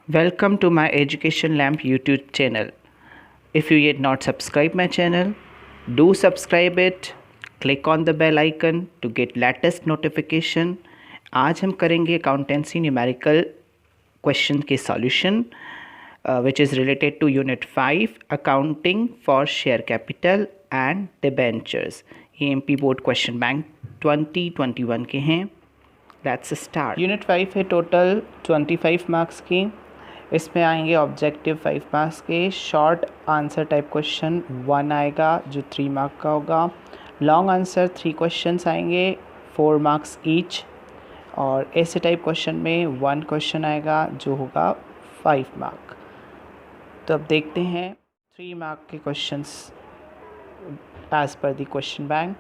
Welcome to my Education Lamp YouTube channel. If you yet not subscribe my channel, do subscribe it. Click on the bell icon to get latest notification. आज हम करेंगे accountancy numerical question के solution which is related to unit 5 accounting for share capital and debentures. ये MP board question bank 2021 के हैं. Let's start. Unit 5 है total 25 marks की. इसमें आएंगे ऑब्जेक्टिव 5 मार्क्स के. शॉर्ट आंसर टाइप क्वेश्चन 1 आएगा जो 3 मार्क का होगा. लॉन्ग आंसर 3 क्वेश्चंस आएंगे 4 मार्क्स ईच. और ऐसे टाइप क्वेश्चन में 1 क्वेश्चन आएगा जो होगा 5 मार्क. तो अब देखते हैं 3 मार्क के questions as per the question bank.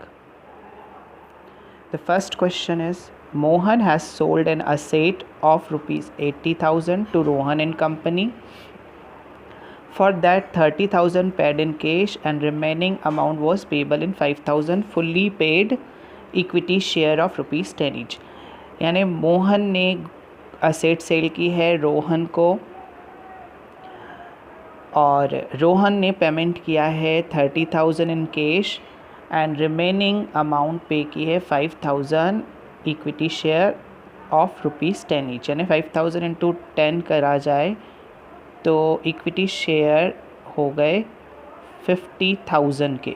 The first question is Mohan has sold an asset of rupees 80,000 to Rohan and Company. For that 30,000 paid in cash and remaining amount was payable in 5,000 fully paid equity share of rupees 10 each. यानी मोहन ने asset cell की है रोहन को और रोहन ने payment किया है 30,000 इन cash and remaining amount पे की है 5,000 equity share of rupees 10 each. यानी 5,000 इंटू 10 करा जाए तो इक्विटी शेयर हो गए 50,000 के.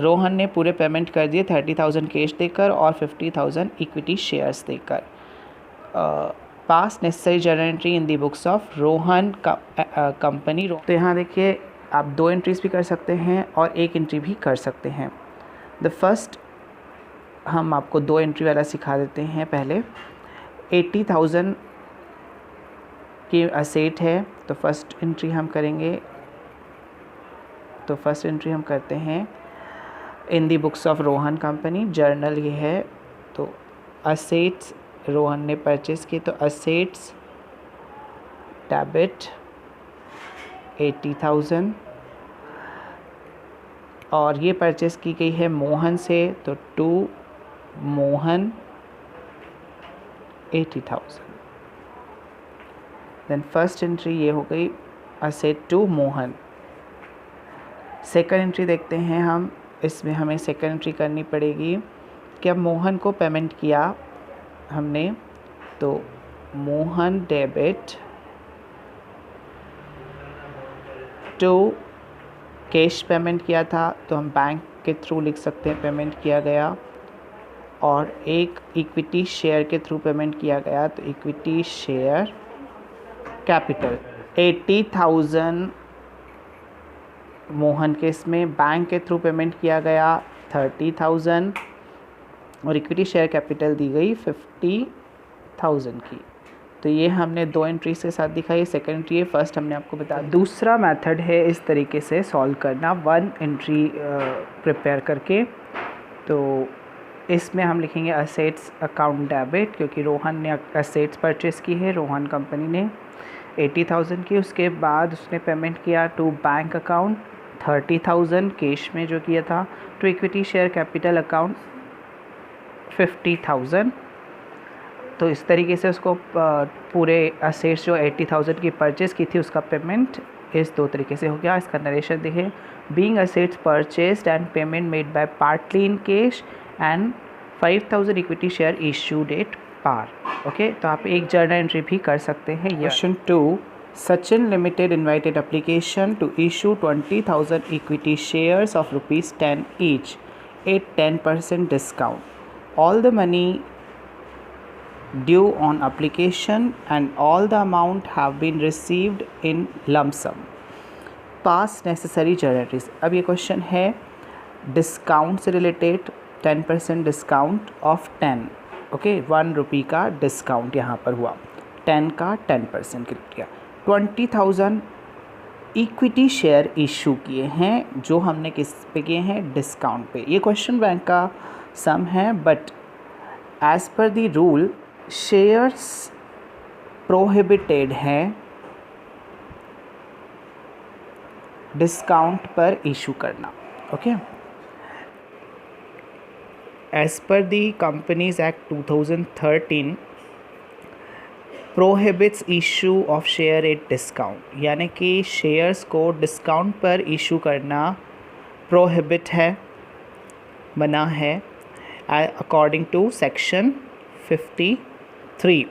रोहन ने पूरे पेमेंट कर दिए 30,000 कैश देकर और 50,000 इक्विटी शेयर्स देकर. पास necessary journal entry in the books of Rohan company. तो यहाँ देखिए आप 2 एंट्रीज भी कर सकते हैं और 1 एंट्री भी कर सकते हैं. द फर्स्ट हम आपको 2 एंट्री वाला सिखा देते हैं. पहले 80,000 की असेट है तो फर्स्ट एंट्री हम करेंगे. तो फर्स्ट एंट्री हम करते हैं in the books of Rohan company. Journal ये है तो असेट्स रोहन ने परचेस की तो असेट्स डेबिट 80,000 और ये परचेस की गई है मोहन से तो to Mohan 80,000. Then first entry ये हो गई asset to Mohan. Second entry देखते हैं हम. इसमें हमें सेकंड एंट्री करनी पड़ेगी कि अब मोहन को पेमेंट किया हमने तो Mohan debit to cash payment किया था तो हम बैंक के थ्रू लिख सकते हैं पेमेंट किया गया. और एक इक्विटी शेयर के थ्रू पेमेंट किया गया तो इक्विटी शेयर कैपिटल 80,000 मोहन के इसमें बैंक के थ्रू पेमेंट किया गया 30,000 और इक्विटी शेयर कैपिटल दी गई 50,000 की. तो ये हमने 2 एंट्रीज के साथ दिखाई. सेकंड एंट्री है फर्स्ट हमने आपको बताया. दूसरा मेथड है इस तरीके से सॉल्व करना 1 एंट्री प्रिपेयर करके. तो इसमें हम लिखेंगे असेट्स अकाउंट डेबिट क्योंकि रोहन ने असेट्स परचेस की है रोहन कंपनी ने 80,000 की. उसके बाद उसने पेमेंट किया टू बैंक अकाउंट 30,000 कैश में जो किया था to equity share capital account 50,000. तो इस तरीके से उसको पूरे असेट्स जो 80,000 की परचेस की थी उसका पेमेंट इस 2 तरीके से हो गया. इसका नरेशन देखें. Being assets purchased and payment made by partly in cash and 5,000 equity share issued at par. Okay तो आप एक जर्नल एंट्री भी कर सकते हैं. Question 2 Sachin limited invited application to issue 20,000 equity shares of rupees 10 each at 10% discount. All the money due on application and all the amount have been received in lump sum. Pass necessary journal entries. अब ये question है discount से related 10% discount of 10. Okay 1 रुपये का discount यहाँ पर हुआ 10 का 10% किया. 20,000 इक्विटी शेयर इशू किए हैं जो हमने किस पे किए हैं डिस्काउंट पे. ये क्वेश्चन बैंक का सम है but as per the rule shares prohibited हैं डिस्काउंट पर इशू करना. Okay as per the companies act 2013 prohibits issue of share at discount, यानी कि शेयर्स को डिस्काउंट पर इशू करना प्रोहिबिट है, मना है, अकॉर्डिंग टू सेक्शन 53।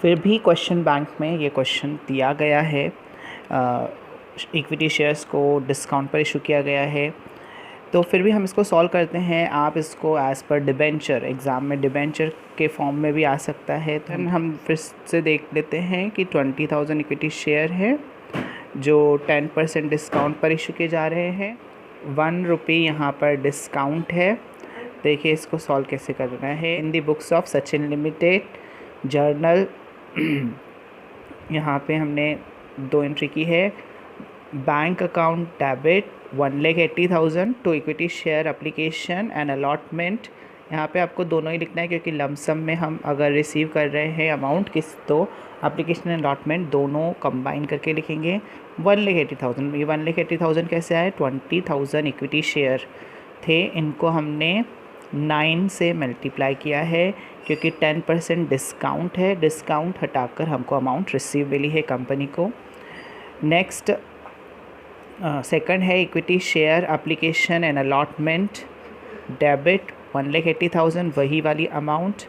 फिर भी क्वेश्चन बैंक में ये क्वेश्चन दिया गया है, इक्विटी शेयर्स को डिस्काउंट पर इशू किया गया है, तो फिर भी हम इसको सॉल्व करते हैं। आप इसको एज़ पर डिबेंचर, एग्ज़ाम में डिबेंचर के फॉर्म में भी आ सकता है। तो हम फिर से देख लेते हैं कि 20,000 इक्विटी शेयर है जो 10% डिस्काउंट पर इशू किए जा रहे हैं। 1 रुपये यहाँ पर डिस्काउंट है। देखिए इसको सॉल्व कैसे करना है। In the books of Sachin limited journal, यहाँ पे हमने 2 एंट्री की है। Bank account debit 1,80,000 to equity share application and allotment. यहाँ पे आपको दोनों ही लिखना है क्योंकि लमसम में हम अगर रिसीव कर रहे हैं अमाउंट किस, तो एप्लीकेशन एंड अलॉटमेंट दोनों कंबाइन करके लिखेंगे। 1,80,000, ये 1,80,000 कैसे आए? 20,000 इक्विटी शेयर थे, इनको हमने 9 से मल्टीप्लाई किया है क्योंकि 10% डिस्काउंट है। डिस्काउंट हटाकर हमको अमाउंट रिसीव मिली है कंपनी को। नेक्स्ट सेकंड है equity share application and allotment debit 1,80,000, वही वाली अमाउंट,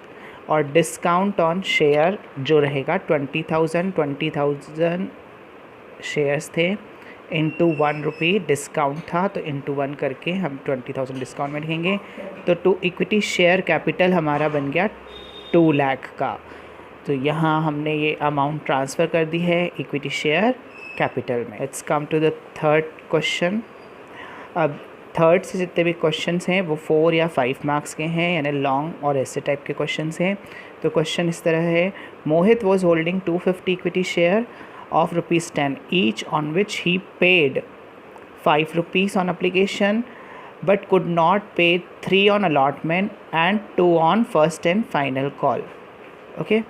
और डिस्काउंट ऑन शेयर जो रहेगा 20,000 शेयर्स थे इंटू 1 रुपये डिस्काउंट था, तो इंटू 1 करके हम 20,000 डिस्काउंट में लिखेंगे। तो टू इक्विटी शेयर कैपिटल हमारा बन गया 2 लाख का। तो यहाँ हमने ये अमाउंट ट्रांसफ़र कर दी है इक्विटी शेयर कैपिटल में। Let's come to the third question. अब थर्ड से जितने भी क्वेश्चंस हैं वो 4 या 5 मार्क्स के हैं, यानी लॉन्ग और ऐसे टाइप के क्वेश्चंस हैं। तो क्वेश्चन इस तरह है, Mohit was holding 250 equity share of ₹10 each, on which he paid ₹5 on application but could not pay 3 on allotment and 2 on first and final call. Okay,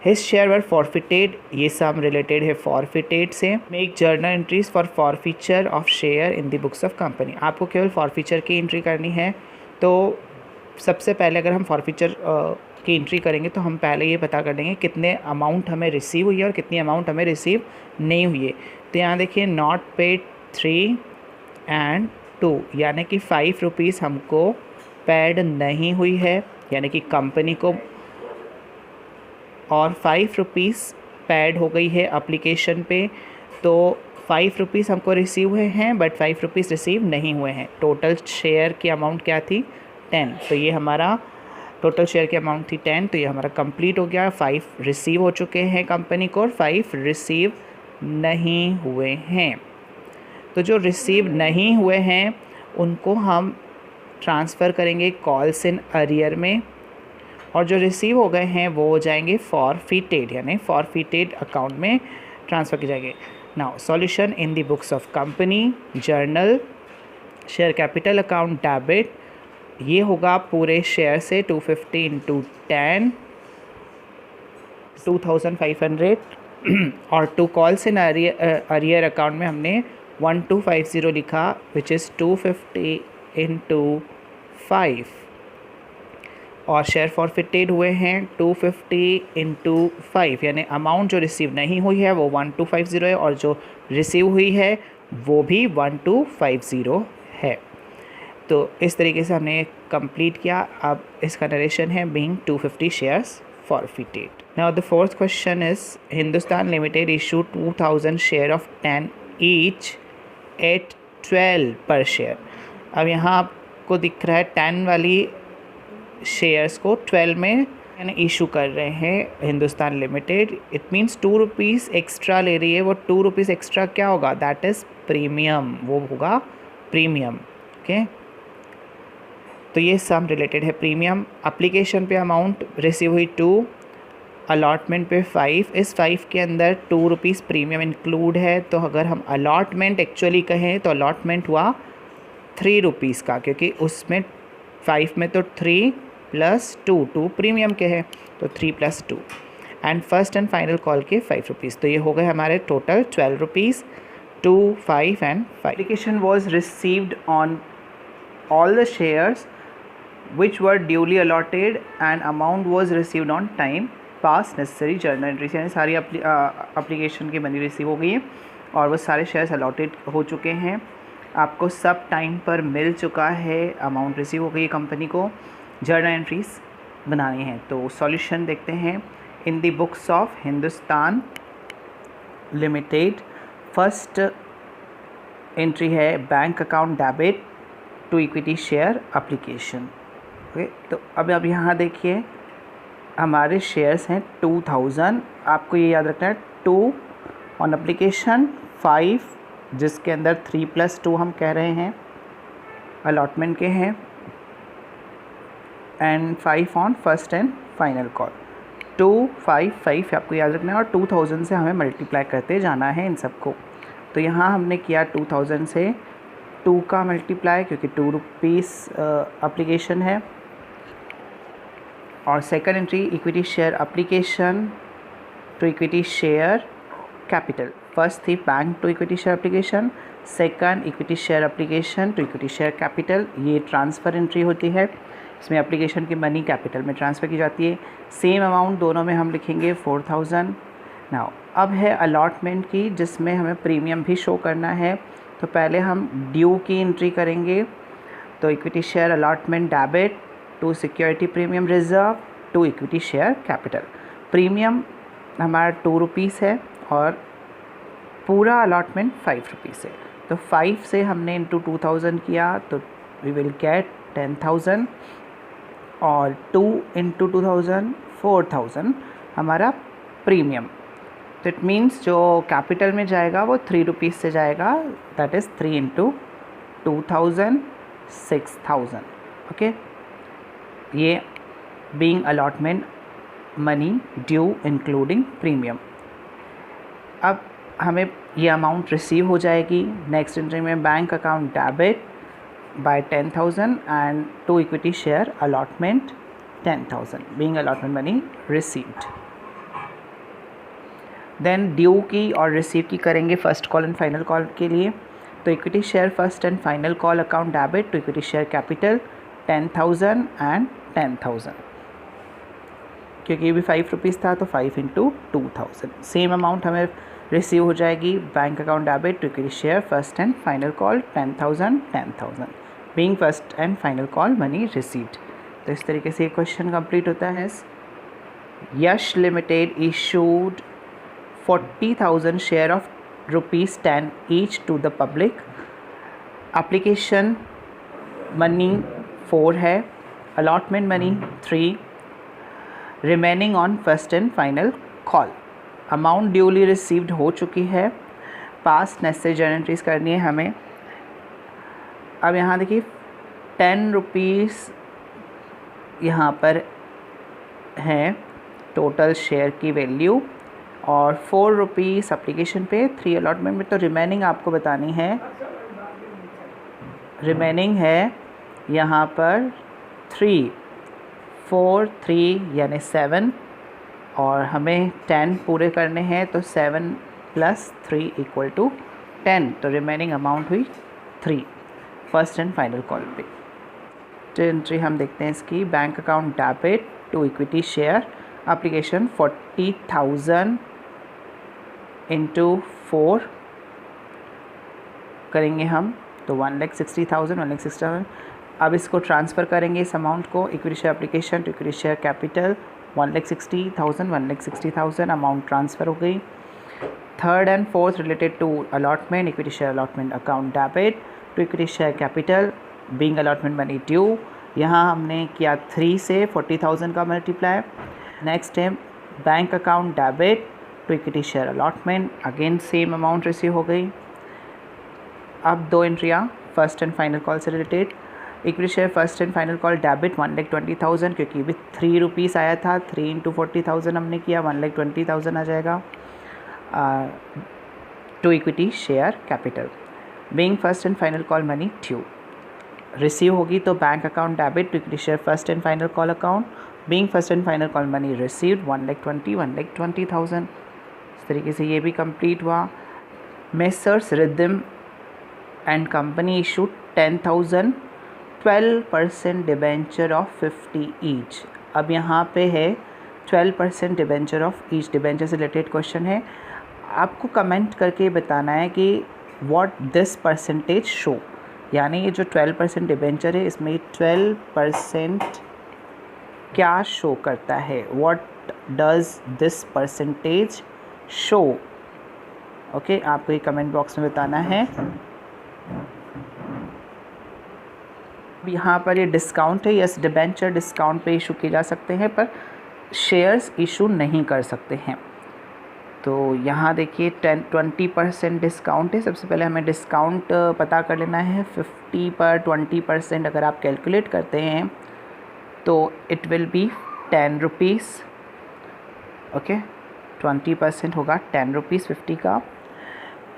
his share were forfeited, ये सब related है forfeited से। make journal entries for forfeiture of share in the books of company। आपको केवल forfeiture की entry करनी है। तो सबसे पहले अगर हम forfeiture की एंट्री करेंगे तो हम पहले ये पता कर लेंगे कितने अमाउंट हमें रिसीव हुई है और कितनी अमाउंट हमें रिसीव नहीं हुई है। तो यहाँ देखिए नॉट पेड 3 एंड 2, यानी कि ₹5 हमको पेड नहीं हुई है, यानी कि कंपनी को, और ₹5 पेड हो गई है एप्लीकेशन पे। तो ₹5 हमको रिसीव हुए हैं बट ₹5 रिसीव नहीं हुए हैं। टोटल शेयर की अमाउंट क्या थी? 10। तो ये हमारा टोटल शेयर की अमाउंट थी 10, तो ये हमारा कंप्लीट हो गया। 5 रिसीव हो चुके हैं कंपनी को और 5 रिसीव नहीं हुए हैं। तो जो रिसीव नहीं हुए हैं उनको हम ट्रांसफ़र करेंगे कॉल्स इन अरियर में, और जो रिसीव हो गए हैं वो हो जाएंगे फॉरफिटेड, यानी फॉरफिटेड अकाउंट में ट्रांसफ़र किए जाएंगे। Now solution in the books of company journal, share capital account debit, ये होगा पूरे शेयर से 250 इंटू 10 2,500 और 2 कॉल्स इन अरियर अकाउंट में हमने 1250 लिखा, विच इज़ 250 इंटू 5, और शेयर फॉरफिटेड हुए हैं 250 इंटू 5, यानी अमाउंट जो रिसीव नहीं हुई है वो 1250 है और जो रिसीव हुई है वो भी 1250 है। तो इस तरीके से हमने कंप्लीट किया। अब इसका नरेशन है being 250 shares forfeited. Now the fourth question is Hindustan limited issue 2,000 share of 10 each eight 12 पर शेयर। अब यहाँ आपको दिख रहा है 10 वाली शेयर्स को 12 में यानी इशू कर रहे हैं Hindustan limited. It means ₹2 extra ले रही है। वो ₹2 एक्स्ट्रा क्या होगा? दैट इज़ प्रीमियम, वो होगा प्रीमियम। ओके, तो ये सम रिलेटेड है। प्रीमियम एप्लीकेशन पे अमाउंट रिसीव हुई 2, अलॉटमेंट पे 5, इस 5 के अंदर ₹2 प्रीमियम इंक्लूड है। तो अगर हम अलॉटमेंट एक्चुअली कहें तो अलॉटमेंट हुआ ₹3 का, क्योंकि उसमें 5 में तो 3 + 2 प्रीमियम के हैं, तो 3 + 2 and first and final call के ₹5। तो ये हो गए हमारे total ₹12, 2, 5 and 5। Application was received on all the shares which were duly allotted and amount was received on time pass necessary journal entries, यानी सारी एप्लीकेशन की मनी रिसीव हो गई है और वो सारे शेयर्स अलॉटेड हो चुके हैं, आपको सब टाइम पर मिल चुका है, अमाउंट रिसीव हो गई है, कंपनी को जर्नल एंट्रीज बनानी है। तो सॉल्यूशन देखते हैं। In the books of Hindustan limited, first entry है bank account debit to equity share application. Okay, तो अब यहाँ देखिए हमारे शेयर्स हैं 2000, आपको ये याद रखना है 2 ऑन एप्लीकेशन, 5 जिसके अंदर 3+2 हम कह रहे हैं अलॉटमेंट के हैं, and 5 on first and final call. 2 5 5 आपको याद रखना है और 2000 से हमें मल्टीप्लाई करते जाना है इन सबको। तो यहाँ हमने किया 2000 से 2 का मल्टीप्लाई, क्योंकि 2 रुपीज़ एप्लीकेशन है। और second entry equity share application to equity share capital, first थी bank to equity share application, second equity share application to equity share capital. ये ट्रांसफ़र एंट्री होती है, इसमें एप्लीकेशन की मनी कैपिटल में ट्रांसफ़र की जाती है। सेम अमाउंट दोनों में हम लिखेंगे 4000। नाउ अब है अलॉटमेंट की, जिसमें हमें प्रीमियम भी शो करना है। तो पहले हम ड्यू की एंट्री करेंगे। तो equity share allotment debit to security premium reserve to equity share capital. Premium हमारा 2 रुपीज़ है और पूरा अलॉटमेंट 5 रुपीज़ है। तो 5 से हमने इंटू 2000 किया तो वी विल गेट 10,000 और 2 इंटू 2000 4000 हमारा प्रीमियम। तो इट मीन्स जो कैपिटल में जाएगा वो 3 रुपीज़ से जाएगा, दैट इज़ 3 इंटू 2000 6000। ओके, ये being allotment money due including premium. अब हमें ये अमाउंट रिसीव हो जाएगी। नेक्स्ट एंट्री में bank account debit by 10,000 and to equity share allotment 10,000 being allotment money received. Then due की और रिसीव की करेंगे first call and final call के लिए। तो equity share first and final call account debit to equity share capital 10,000 and 10,000, क्योंकि ये भी 5 रुपीज़ था तो 5 इंटू 2000 सेम अमाउंट हमें रिसीव हो जाएगी। Bank account debit to equity share first and final call 10,000 10,000 being first and final call money received. तो इस तरीके से ये क्वेश्चन कंप्लीट होता है। Yash limited issued 40,000 share of ₹10 each to the public. Application money 4 है, allotment money 3, remaining on first and final call. Amount duly received हो चुकी है, पास्ट नेसेसरी जर्नल एंट्रीज करनी है हमें। अब यहाँ देखिए 10 रुपीज़ यहाँ पर है टोटल शेयर की वैल्यू और 4 रुपीज़ एप्लीकेशन पे, 3 अलॉटमेंट में। तो रिमेनिंग आपको बतानी है, रिमेनिंग है यहाँ पर 3 4 3 यानी 7 और हमें 10 पूरे करने हैं। तो 7 + 3 = 10। तो रिमेनिंग अमाउंट हुई 3 फर्स्ट एंड फाइनल कॉल पे। तो एंट्री हम देखते हैं इसकी, bank account debit to equity share application 40,000 × 4 करेंगे हम, तो 1,60,000 1,60,000। अब इसको ट्रांसफ़र करेंगे इस अमाउंट को equity share application to equity share capital 1,60,000 1,60,000 amount transfer हो गई। Third and fourth related to allotment, equity share allotment account debit to equity share capital being allotment money due. यहाँ हमने किया 3 से 40,000 का मल्टीप्लाई। नेक्स्ट है bank account debit to equity share allotment, again same amount receive हो गई। अब 2 एंट्रियाँ फर्स्ट एंड फाइनल कॉल से related. Equity share first and final call debit 1,20,000, क्योंकि भी 3 रुपीज़ आया था, 3 × 40,000 हमने किया, 1,20,000 आ जाएगा। To equity share capital being first and final call money due receive होगी। तो bank account debit to equity share first and final call account being first and final call money received 1,20,000। इस तरीके से ये भी कंप्लीट हुआ। Messrs Rhythm and company issued 10,000 12% debenture of 50 each. अब यहाँ पे है 12% डिबेंचर ऑफ ईच। डिबेंचर से रिलेटेड क्वेश्चन है, आपको कमेंट करके बताना है कि व्हाट दिस परसेंटेज शो, यानी ये जो 12% डिबेंचर है इसमें 12% क्या शो करता है, what does this percentage show. Okay, आपको ये कमेंट बॉक्स में बताना है। यहाँ पर ये डिस्काउंट है, यस डिबेंचर डिस्काउंट पे इशू किए जा सकते हैं पर शेयर्स इशू नहीं कर सकते हैं। तो यहाँ देखिए 20% डिस्काउंट है। सबसे पहले हमें डिस्काउंट पता कर लेना है। 50 पर 20% अगर आप कैलकुलेट करते हैं तो it will be 10 rupees. Okay, 20% होगा 10 रुपीज़ 50 का।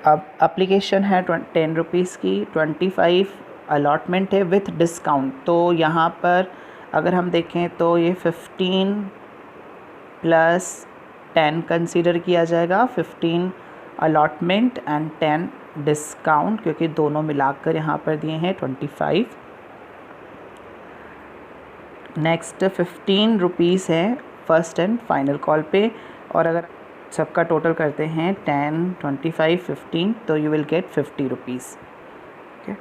अब एप्लीकेशन है 10 रुपीज़ की, 25 अलॉटमेंट है विथ डिस्काउंट। तो यहाँ पर अगर हम देखें तो ये 15 प्लस 10 कंसीडर किया जाएगा, 15 अलॉटमेंट एंड 10 डिस्काउंट, क्योंकि दोनों मिलाकर यहाँ पर दिए हैं 25। नेक्स्ट 15 रुपीज़ है फर्स्ट एंड फाइनल कॉल पे, और अगर सबका टोटल करते हैं 10, 25, 15 तो you will get 50 rupees. Okay,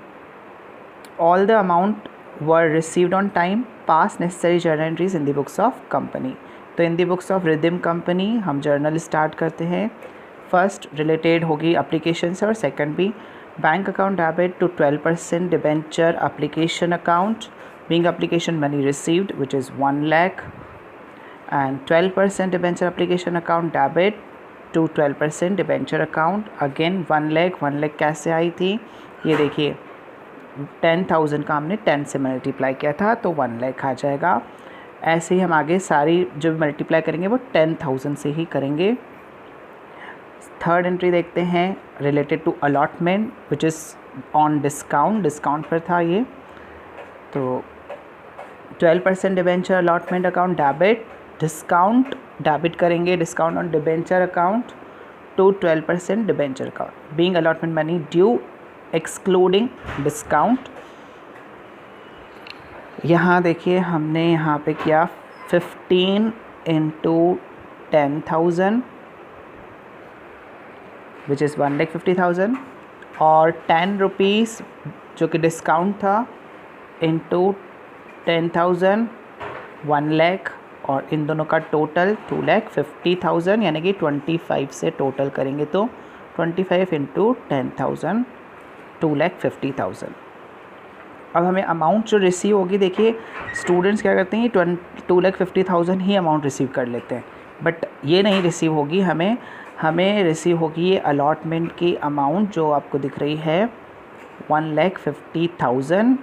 all the amount were received on time, pass necessary journal entries in the books of company. तो इन the books of rhythm company हम journal start करते हैं। फर्स्ट रिलेटेड होगी application से और second भी। Bank account debit to 12% debenture application account being application money received which is 1 lakh, and 12% debenture application account debit to 12% debenture account again 1 lakh. 1 lakh कैसे आई थी, ये देखिए 10,000 का हमने 10 से मल्टीप्लाई किया था तो 1 लाख आ जाएगा। ऐसे ही हम आगे सारी जो मल्टीप्लाई करेंगे वो 10,000 से ही करेंगे। थर्ड एंट्री देखते हैं related to allotment which is on discount, discount पर था ये। तो 12% debenture allotment account debit, discount debit करेंगे, discount on debenture account to 12% debenture account being allotment money due excluding discount. यहाँ देखिए हमने यहाँ पे किया 15 इंटू 10,000 विच इज़ 1,50,000, और 10 रुपीज़ जो कि डिस्काउंट था इंटू 10,000 1 लाख, और इन दोनों का टोटल 2,50,000, यानी कि 25 से टोटल करेंगे तो 25 इंटू 10,000 2,50,000। अब हमें अमाउंट जो रिसीव होगी, देखिए स्टूडेंट्स क्या करते हैं 2,50,000 ही अमाउंट रिसीव कर लेते हैं, बट ये नहीं रिसीव होगी, हमें रिसीव होगी ये अलॉटमेंट की अमाउंट जो आपको दिख रही है 1,50,000,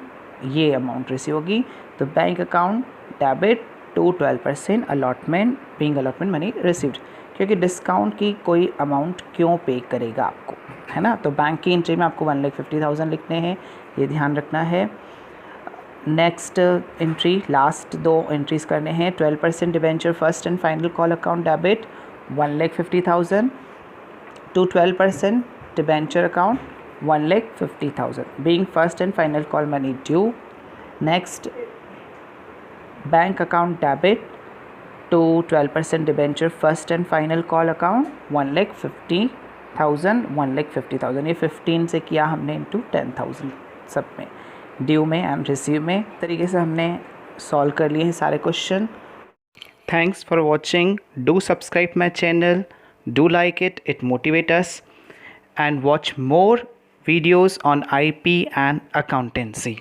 ये अमाउंट रिसीव होगी। तो bank account debit to 12% allotment being allotment money received, क्योंकि डिस्काउंट की कोई अमाउंट क्यों पे करेगा आपको, है ना। तो बैंक की एंट्री में आपको 1,50,000 लिखने हैं, ये ध्यान रखना है। नेक्स्ट एंट्री, लास्ट 2 एंट्रीज करने हैं। 12% debenture first and final call account debit 1,50,000 to 12% debenture account 1,50,000 being first and final call money due. Next bank account debit to 12% debenture first and final call account 1,50,000 1,50,000, ये 15 से किया हमने into 10,000 सब में, due में and receive में। तरीके से हमने सॉल्व कर लिए हैं सारे question. Thanks for watching. Do subscribe my channel. Do like it. It motivates us. And watch more videos on IP and accountancy.